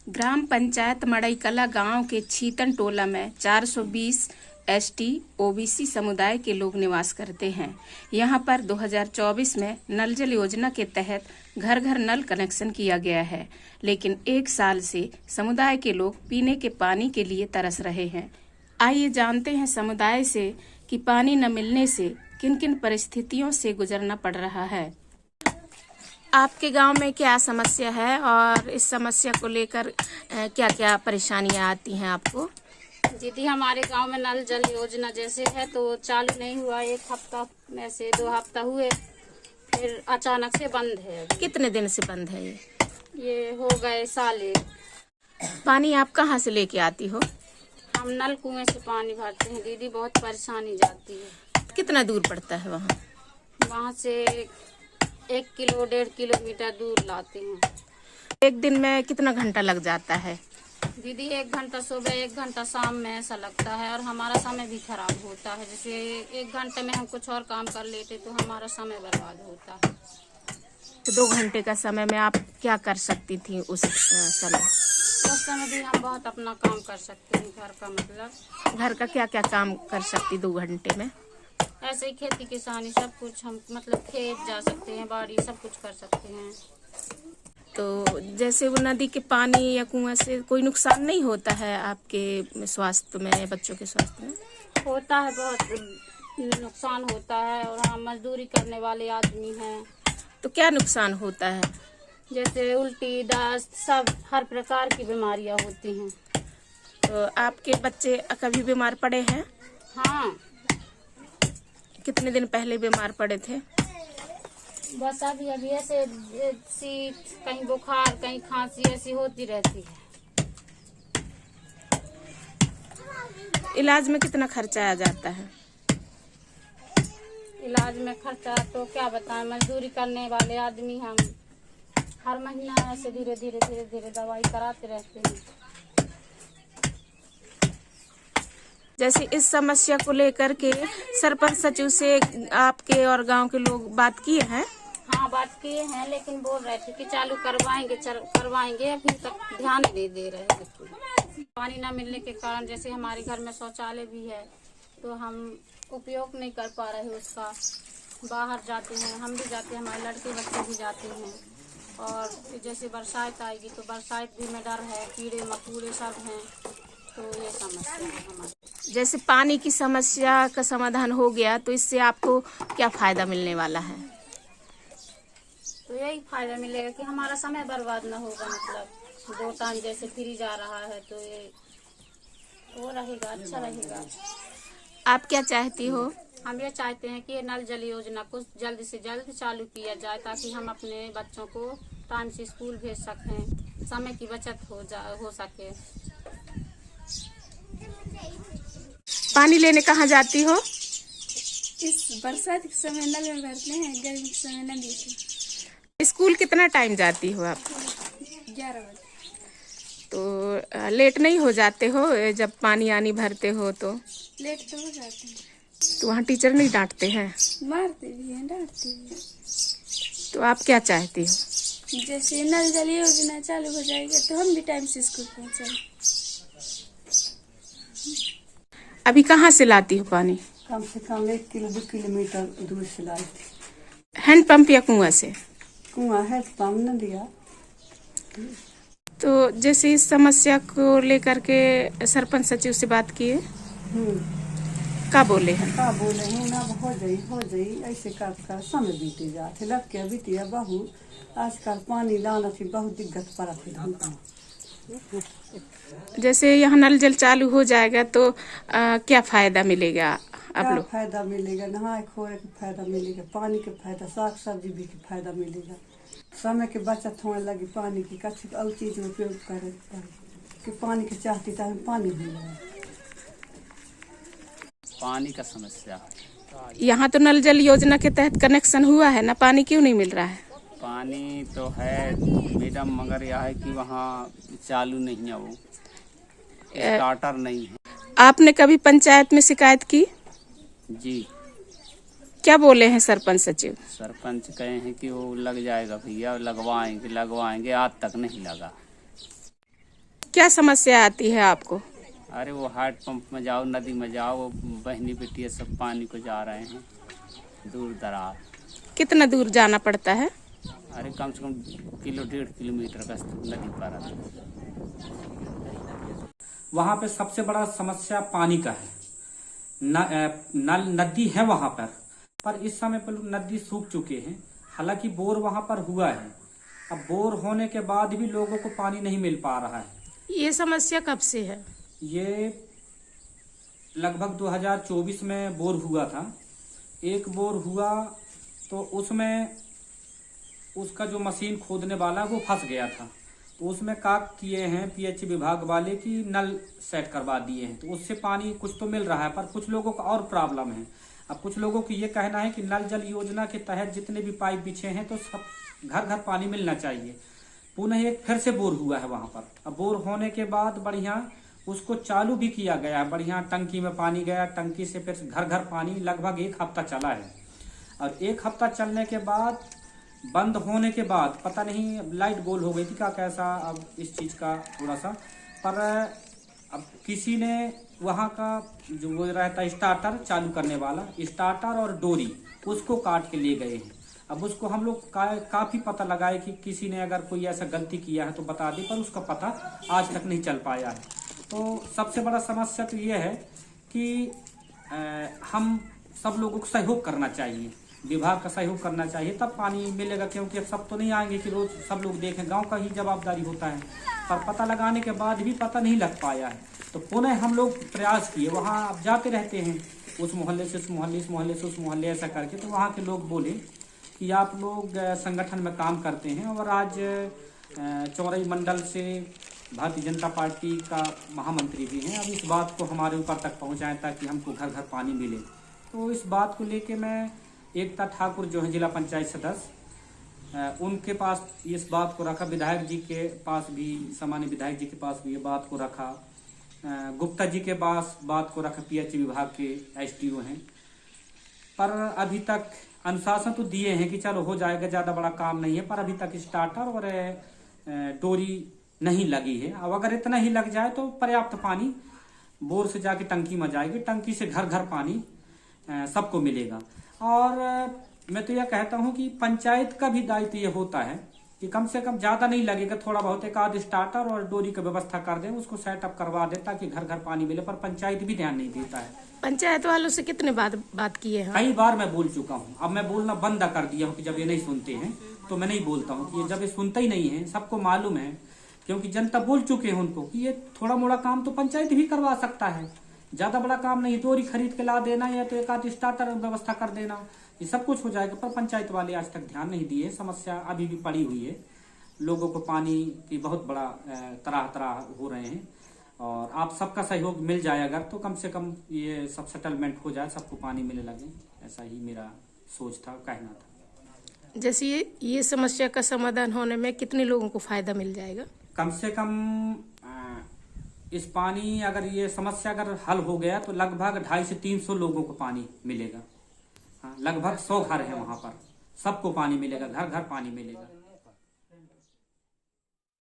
ग्राम पंचायत मड़ईकला गांव के छीतन टोला में 420 एसटी ओबीसी समुदाय के लोग निवास करते हैं। यहां पर 2024 में नल जल योजना के तहत घर घर नल कनेक्शन किया गया है, लेकिन एक साल से समुदाय के लोग पीने के पानी के लिए तरस रहे हैं। आइए जानते हैं समुदाय से कि पानी न मिलने से किन किन परिस्थितियों से गुजरना पड़ रहा है। आपके गांव में क्या समस्या है और इस समस्या को लेकर क्या क्या परेशानियां आती हैं आपको? दीदी, हमारे गांव में नल जल योजना जैसे है तो चालू नहीं हुआ, एक हफ्ता में से 2 हफ्ता हुए, फिर अचानक से बंद है। कितने दिन से बंद है ये हो गए साल। पानी आप कहाँ से लेके आती हो? हम नल कुएं से पानी भरते हैं दीदी, बहुत परेशानी जाती है। कितना दूर पड़ता है वहाँ से 1 किलो 1.5 किलोमीटर दूर लाते हैं। एक दिन में कितना घंटा लग जाता है? दीदी 1 घंटा सुबह 1 घंटा शाम में ऐसा लगता है, और हमारा समय भी खराब होता है। जैसे 1 घंटे में हम कुछ और काम कर लेते तो हमारा समय बर्बाद होता है। 2 घंटे का समय में आप क्या कर सकती थी उस समय? उस समय भी हम बहुत अपना काम कर सकते हैं घर का। मतलब घर का क्या क्या काम कर सकती 2 घंटे में? ऐसे ही खेती किसानी सब कुछ हम, मतलब खेत जा सकते हैं, बाड़ी सब कुछ कर सकते हैं। तो जैसे वो नदी के पानी या कुआं से कोई नुकसान नहीं होता है आपके स्वास्थ्य में या बच्चों के स्वास्थ्य में? होता है, बहुत नुकसान होता है, और हम मजदूरी करने वाले आदमी हैं। तो क्या नुकसान होता है? जैसे उल्टी, दस्त, सब हर प्रकार की बीमारियां होती हैं। तो आपके बच्चे कभी बीमार पड़े हैं? हाँ। कितने दिन पहले बीमार पड़े थे? बस अभी ऐसे सीत, कहीं बुखार, कहीं खांसी ऐसी होती रहती है। इलाज में कितना खर्चा आ जाता है? इलाज में खर्चा तो क्या बताएं, मजदूरी करने वाले आदमी हम, हर महीना ऐसे धीरे धीरे दवाई कराते रहते हैं। जैसे इस समस्या को लेकर के सरपंच सचिव से आपके और गांव के लोग बात किए हैं? हाँ, बात किए हैं, लेकिन बोल रहे थे कि चालू करवाएंगे, अभी तक ध्यान नहीं दे रहे हैं। पानी न मिलने के कारण जैसे हमारे घर में शौचालय भी है तो हम उपयोग नहीं कर पा रहे उसका। बाहर जाते हैं, हम भी जाते हैं, हमारे लड़के बच्चे भी जाते हैं। और जैसे बरसात आएगी तो बरसात भी में डर है, कीड़े मकोड़े सब हैं, तो ये समस्या है हमारी। जैसे पानी की समस्या का समाधान हो गया तो इससे आपको क्या फायदा मिलने वाला है? तो यही फायदा मिलेगा कि हमारा समय बर्बाद न होगा। मतलब 2 टाइम जैसे फ्री जा रहा है तो ये वो रहेगा, अच्छा रहेगा। आप क्या चाहती हो? हम ये चाहते हैं कि ये नल जल योजना को जल्द से जल्द चालू किया जाए, ताकि हम अपने बच्चों को टाइम से स्कूल भेज सकें, समय की बचत हो सके। पानी लेने कहाँ जाती हो? इस बरसात के समय नल में भरते हैं, गर्मी के समय नदी से। स्कूल कितना टाइम जाती हो आप? 11 बजे। तो लेट नहीं हो जाते हो जब पानी आनी भरते हो तो? लेट तो हो जाते हैं। तो वहाँ टीचर नहीं डांटते हैं? मारते भी हैं, डांटते भी हैं। तो आप क्या चाहती हो? जैसे नल जल योजना चालू हो जाएगी तो हम भी टाइम से स्कूल पहुँचाएं। अभी कहाँ से लाती हो पानी? कम से कम 1 किलो 2 किलोमीटर दूर से लाई थी। हैंड पंप या कुआं से? कुआं है, पंप न दिया। तो जैसे इस समस्या को लेकर के सरपंच सचिव से बात किए, क्या बोले हैं? का बोले हैं ना, हो जाई ऐसे कर समय बीते जाते, लग के बीतिया बहुत। आजकल पानी लाना थी बहुत दिक्कत पड़ा थी। जैसे यहाँ नल जल चालू हो जाएगा तो क्या फायदा मिलेगा आप क्या लोग? फायदा मिलेगा? नहाए खोए के फायदा मिलेगा, पानी के फायदा, साग सब्जी भी के फायदा मिलेगा, समय के बचत होने लगी, पानी की कच्ची और चीज में उपयोग करे कि पानी के चाहती तो पानी भी है। पानी का समस्या यहाँ तो नल जल योजना के तहत कनेक्शन हुआ है ना, पानी क्यों नहीं मिल रहा है? पानी तो है मैडम, मगर यह है कि वहाँ चालू नहीं है, वो स्टार्टर नहीं है। आपने कभी पंचायत में शिकायत की? जी। क्या बोले हैं सरपंच सचिव? सरपंच कहे हैं कि वो लग जाएगा भैया, लगवाएंगे, आज तक नहीं लगा। क्या समस्या आती है आपको? अरे वो हार्ट पंप में जाओ, नदी में जाओ, वो बहनी बेटी सब पानी को जा रहे हैं दूर दराज। कितना दूर जाना पड़ता है? अरे कम से कम 1.5 किलोमीटर का नदी पार आता है। वहाँ पे सबसे बड़ा समस्या पानी का है। नल नदी है वहाँ पर इस समय पर नदी सूख चुके हैं। हालांकि बोर वहाँ पर हुआ है। अब बोर होने के बाद भी लोगों को पानी नहीं मिल पा रहा है। ये समस्या कब से है? ये लगभग 2024 में बोर हुआ था। एक बोर हुआ तो उसमें उसका जो मशीन खोदने वाला वो फंस गया था, तो उसमें काक किए हैं पीएच विभाग वाले की नल सेट करवा दिए हैं, तो उससे पानी कुछ तो मिल रहा है। पर कुछ लोगों का और प्रॉब्लम है। अब कुछ लोगों को ये कहना है कि नल जल योजना के तहत जितने भी पाइप बिछे हैं तो सब घर घर पानी मिलना चाहिए। पुनः एक फिर से बोर हुआ है वहां पर। अब बोर होने के बाद बढ़िया उसको चालू भी किया गया, बढ़िया टंकी में पानी गया, टंकी से फिर घर घर पानी लगभग 1 हफ्ता चला है। और 1 हफ्ता चलने के बाद बंद होने के बाद पता नहीं लाइट गोल हो गई थी क्या कैसा, अब इस चीज का थोड़ा सा। पर अब किसी ने वहाँ का जो वो रहता है स्टार्टर चालू करने वाला, स्टार्टर और डोरी उसको काट के ले गए हैं। अब उसको हम लोग काफी पता लगाए कि किसी ने अगर कोई ऐसा गलती किया है तो बता दे, पर उसका पता आज तक नहीं चल पाया है। तो सबसे बड़ा समस्या तो ये है कि हम सब लोगों को सहयोग करना चाहिए, विभाग का सहयोग करना चाहिए, तब पानी मिलेगा। क्योंकि अब सब तो नहीं आएंगे कि रोज सब लोग देखें, गांव का ही जवाबदारी होता है। पर पता लगाने के बाद भी पता नहीं लग पाया है, तो पुनः हम लोग प्रयास किए। वहाँ अब जाते रहते हैं, उस मोहल्ले से उस मोहल्ले, इस मोहल्ले से उस मोहल्ले, ऐसा करके। तो वहाँ के लोग बोले कि आप लोग संगठन में काम करते हैं और आज चौरई मंडल से भारतीय जनता पार्टी का महामंत्री भी हैं, अब इस बात को हमारे ऊपर तक पहुँचाएं ताकि हमको घर घर पानी मिले। तो इस बात को लेके मैं एकता ठाकुर जो है जिला पंचायत सदस्य, उनके पास इस बात को रखा, विधायक जी के पास भी, सामान्य विधायक जी के पास भी ये बात को रखा, गुप्ता जी के पास बात को रखा, पीएच विभाग के एसडीओ हैं। पर अभी तक अनुशासन तो दिए हैं कि चलो हो जाएगा, ज़्यादा बड़ा काम नहीं है, पर अभी तक स्टार्टर और डोरी नहीं लगी है। अब अगर इतना ही लग जाए तो पर्याप्त पानी बोर से जाके टंकी में जाएगी, टंकी से घर घर पानी सबको मिलेगा। और मैं तो यह कहता हूं कि पंचायत का भी दायित्व ये होता है कि कम से कम ज्यादा नहीं लगेगा, थोड़ा बहुत एक आध स्टार्टर और डोरी की व्यवस्था कर दें, उसको सेटअप करवा दें ताकि घर घर पानी मिले। पर पंचायत भी ध्यान नहीं देता है। पंचायत वालों से कितने बात किए हैं? कई बार मैं बोल चुका हूँ। अब मैं बोलना बंद कर दिया हूँ कि जब ये नहीं सुनते हैं तो मैं नहीं बोलता हूँ कि जब ये सुनते ही नहीं है, सबको मालूम है, क्योंकि जनता बोल चुके हैं उनको कि ये थोड़ा मोड़ा काम तो पंचायत भी करवा सकता है, ज्यादा बड़ा काम नहीं, डोरी खरीद के ला देना या तो एक आध स्टार्टर व्यवस्था कर देना, ये सब कुछ हो जाएगा। पर पंचायत वाले आज तक ध्यान नहीं दिए। समस्या अभी भी पड़ी हुई है, लोगों को पानी की बहुत बड़ा तरह हो रहे हैं। और आप सबका सहयोग मिल जाए अगर, तो कम से कम ये सब सेटलमेंट हो जाए, सबको पानी मिलने लगे, ऐसा ही मेरा सोच था, कहना था। जैसे ये समस्या का समाधान होने में कितने लोगों को फायदा मिल जाएगा? कम से कम इस पानी अगर ये समस्या अगर हल हो गया तो लगभग 250 से 300 लोगों को पानी मिलेगा। हाँ, लगभग 100 घर है वहां पर, सबको पानी मिलेगा, घर घर पानी मिलेगा।